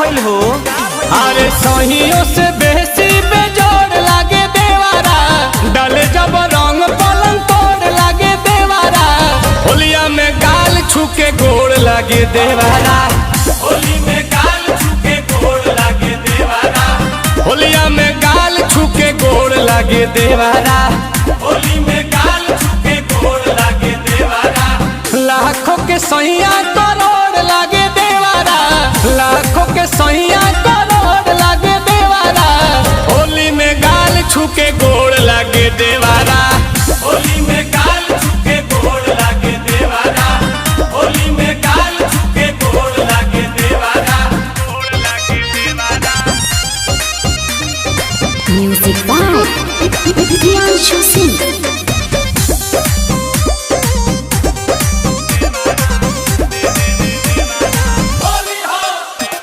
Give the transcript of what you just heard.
भइल हो? अरे सहियों से बेसी बेजोड़ लागे देवारा, डाले जब रंग पलंग तोड़ लागे देवारा। होलिया में गाल छुके गोड़ लागे देवारा, होली में गाल छुके गोड़ लागे देवारा। होलिया में गाल छुके गोड़ लागे देवारा, होली में गाल छुके गोड़ लागे देवारा। लाखों के सैया करोड़ लागे देवारा, लाखों के सैया करोड़ लागे देवारा। होली में गाल छुके गोड़ लागे देवारा, होली में गाल छुके गोड़ लागे देवारा। होली में गाल छुके गोड़ लागे देवारा, गोड़ लागे देवारा। Music by Diyanshu Singh.